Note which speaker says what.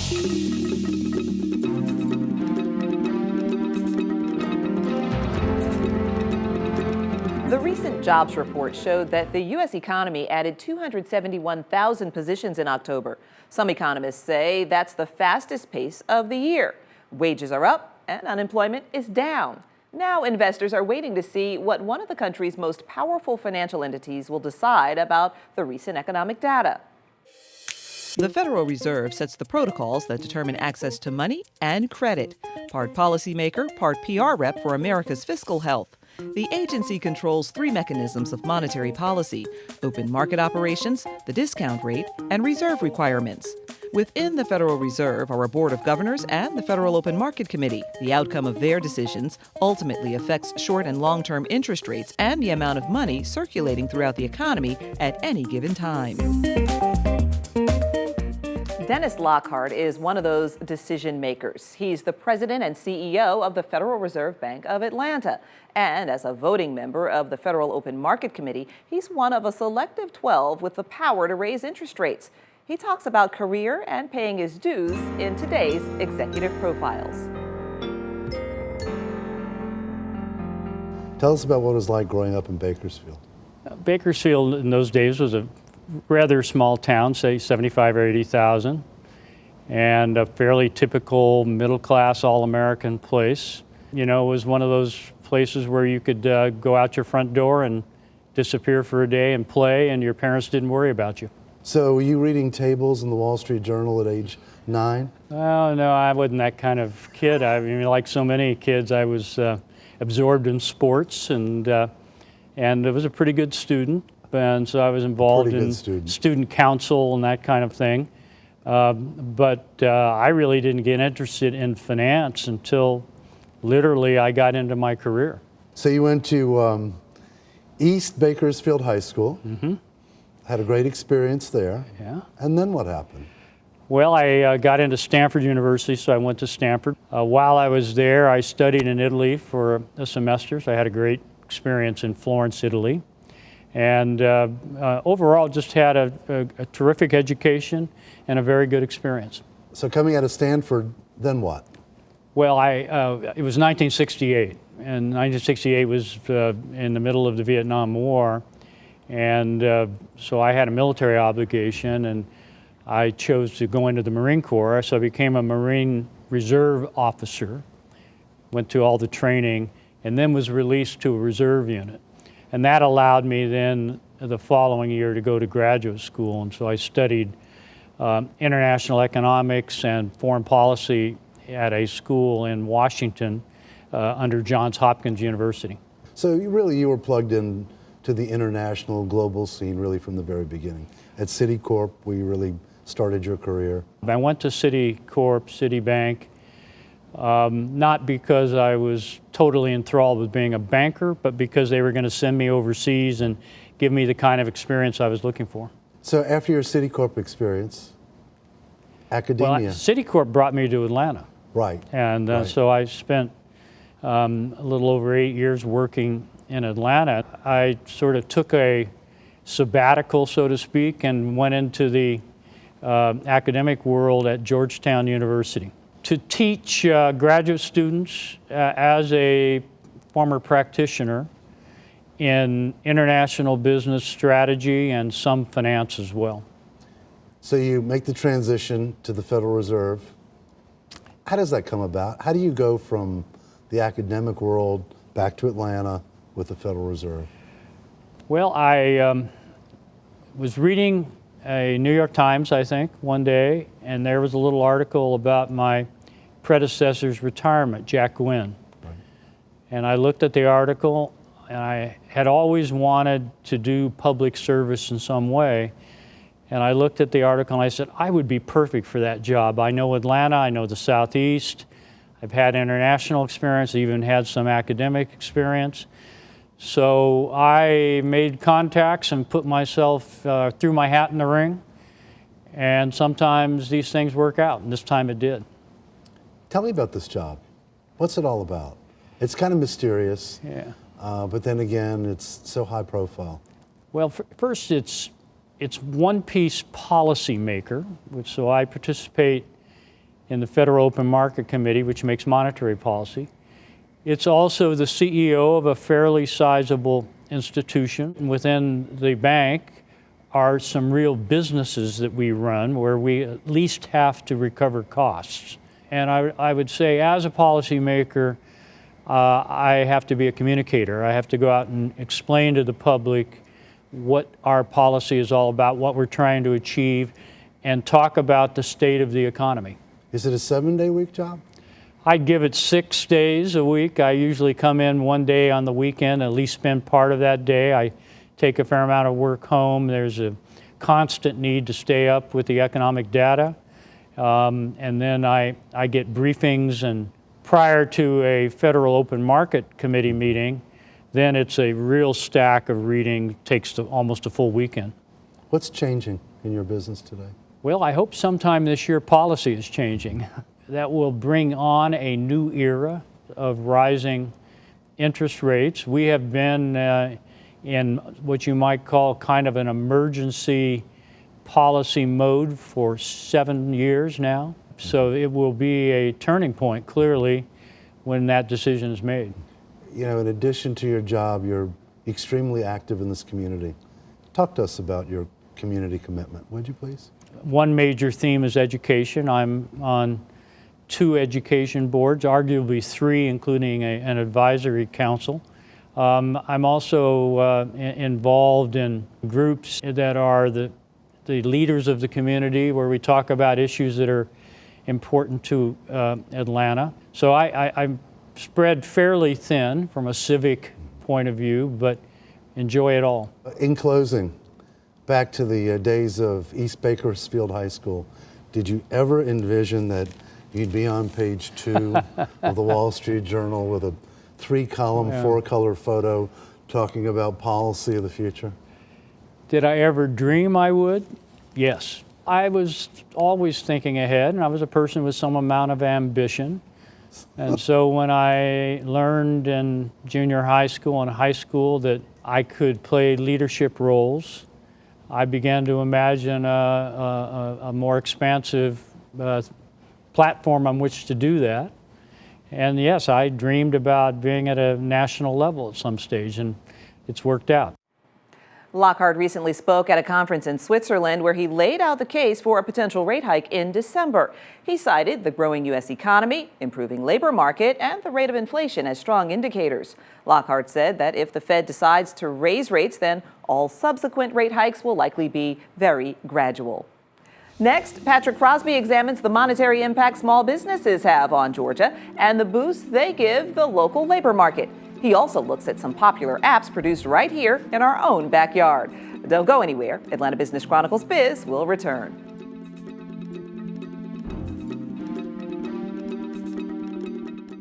Speaker 1: The recent jobs report showed that the U.S. economy added 271,000 positions in October. Some economists say that's the fastest pace of the year. Wages are up and unemployment is down. Now investors are waiting to see what one of the country's most powerful financial entities will decide about the recent economic data.
Speaker 2: The Federal Reserve sets the protocols that determine access to money and credit. Part policymaker, part PR rep for America's fiscal health. The agency controls three mechanisms of monetary policy: open market operations, the discount rate, and reserve requirements. Within the Federal Reserve are a board of governors and the Federal Open Market Committee. The outcome of their decisions ultimately affects short and long-term interest rates and the amount of money circulating throughout the economy at any given time.
Speaker 1: Dennis Lockhart is one of those decision makers. He's the president and CEO of the Federal Reserve Bank of Atlanta. And as a voting member of the Federal Open Market Committee, he's one of a selective 12 with the power to raise interest rates. He talks about career and paying his dues in today's Executive Profiles.
Speaker 3: Tell us about what it was like growing up in Bakersfield.
Speaker 4: Bakersfield in those days was a rather small town, say 75 or 80,000, and a fairly typical middle-class, all-American place. You know, it was one of those places where you could go out your front door and disappear for a day and play, and your parents didn't worry about you.
Speaker 3: So were you reading tables in the Wall Street Journal at age 9?
Speaker 4: Oh, no, I wasn't that kind of kid. I mean, like so many kids, I was absorbed in sports, and I was a pretty good student. And so I was involved in student council and that kind of thing. But I really didn't get interested in finance until literally I got into my career.
Speaker 3: So you went to East Bakersfield High School, had a great experience there.
Speaker 4: Yeah.
Speaker 3: And then what happened?
Speaker 4: Well, I got into Stanford University, so I went to Stanford. While I was there, I studied in Italy for a semester, so I had a great experience in Florence, Italy. And overall, just had a terrific education and a very good experience.
Speaker 3: So coming out of Stanford, then what?
Speaker 4: Well, it was 1968, and 1968 was in the middle of the Vietnam War, and so I had a military obligation, and I chose to go into the Marine Corps, so I became a Marine Reserve officer, went to all the training, and then was released to a reserve unit. And that allowed me then the following year to go to graduate school. And so I studied international economics and foreign policy at a school in Washington under Johns Hopkins University.
Speaker 3: So you were plugged in to the international global scene really from the very beginning. At Citicorp, where you really started your career.
Speaker 4: I went to Citicorp, Citibank, not because I was totally enthralled with being a banker, but because they were going to send me overseas and give me the kind of experience I was looking for.
Speaker 3: So after your Citicorp experience, academia?
Speaker 4: Well, Citicorp brought me to Atlanta.
Speaker 3: Right.
Speaker 4: And
Speaker 3: right.
Speaker 4: So I spent a little over 8 years working in Atlanta. I sort of took a sabbatical, so to speak, and went into the academic world at Georgetown University to teach graduate students as a former practitioner in international business strategy and some finance as well.
Speaker 3: So you make the transition to the Federal Reserve. How does that come about? How do you go from the academic world back to Atlanta with the Federal Reserve?
Speaker 4: Well, I was reading a New York Times, I think, one day, and there was a little article about my predecessor's retirement, Jack Gwynn. Right. And I looked at the article, and I had always wanted to do public service in some way. And I looked at the article and I said, I would be perfect for that job. I know Atlanta, I know the Southeast, I've had international experience, even had some academic experience. So I made contacts and put myself, threw my hat in the ring. And sometimes these things work out, and this time it did.
Speaker 3: Tell me about this job. What's it all about? It's kind of mysterious,
Speaker 4: yeah.
Speaker 3: But then again, it's so high profile.
Speaker 4: Well, first it's one-piece policy maker, so I participate in the Federal Open Market Committee, which makes monetary policy. It's also the CEO of a fairly sizable institution. Within the bank are some real businesses that we run where we at least have to recover costs. And I would say, as a policymaker, I have to be a communicator. I have to go out and explain to the public what our policy is all about, what we're trying to achieve, and talk about the state of the economy.
Speaker 3: Is it a 7-day-week job?
Speaker 4: I give it 6 days a week. I usually come in one day on the weekend, at least spend part of that day. I take a fair amount of work home. There's a constant need to stay up with the economic data. And then I get briefings, and prior to a Federal Open Market Committee meeting, then it's a real stack of reading, takes almost a full weekend.
Speaker 3: What's changing in your business today?
Speaker 4: Well, I hope sometime this year policy is changing. That will bring on a new era of rising interest rates. We have been in what you might call kind of an emergency policy mode for 7 years now. So it will be a turning point, clearly, when that decision is made.
Speaker 3: You know, in addition to your job, you're extremely active in this community. Talk to us about your community commitment, would you please?
Speaker 4: One major theme is education. I'm on 2 education boards, arguably 3, including an advisory council. I'm also involved in groups that are the leaders of the community, where we talk about issues that are important to Atlanta. So I'm spread fairly thin from a civic point of view, but enjoy it all.
Speaker 3: In closing, back to the days of East Bakersfield High School, did you ever envision that you'd be on page 2 of the Wall Street Journal with a 3-column, 4-color photo talking about policy of the future?
Speaker 4: Did I ever dream I would? Yes. I was always thinking ahead, and I was a person with some amount of ambition. And so when I learned in junior high school and high school that I could play leadership roles, I began to imagine a more expansive platform on which to do that. And yes, I dreamed about being at a national level at some stage, and it's worked out.
Speaker 1: Lockhart recently spoke at a conference in Switzerland where he laid out the case for a potential rate hike in December. He cited the growing U.S. economy, improving labor market, and the rate of inflation as strong indicators. Lockhart said that if the Fed decides to raise rates, then all subsequent rate hikes will likely be very gradual. Next, Patrick Crosby examines the monetary impact small businesses have on Georgia and the boost they give the local labor market. He also looks at some popular apps produced right here in our own backyard. Don't go anywhere. Atlanta Business Chronicles Biz will return.